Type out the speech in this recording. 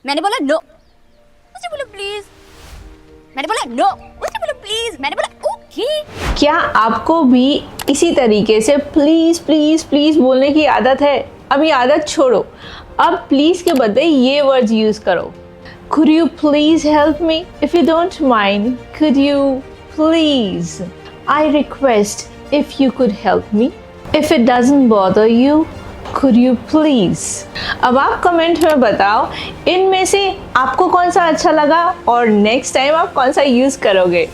मैंने बोला नो, उसने बोला प्लीज। मैंने बोला नो, उसने बोला प्लीज। मैंने बोला ओके। क्या आपको भी इसी तरीके से प्लीज प्लीज प्लीज बोलने की आदत है? अब ये आदत छोड़ो, अब प्लीज के बदले ये वर्ड्स यूज करो। Could you please help me? If you don't mind, could you please? I request if you could help me. If it doesn't bother you, could you please? अब आप कमेंट में बताओ इनमें से आपको कौन सा अच्छा लगा और नेक्स्ट टाइम आप कौन सा यूज करोगे।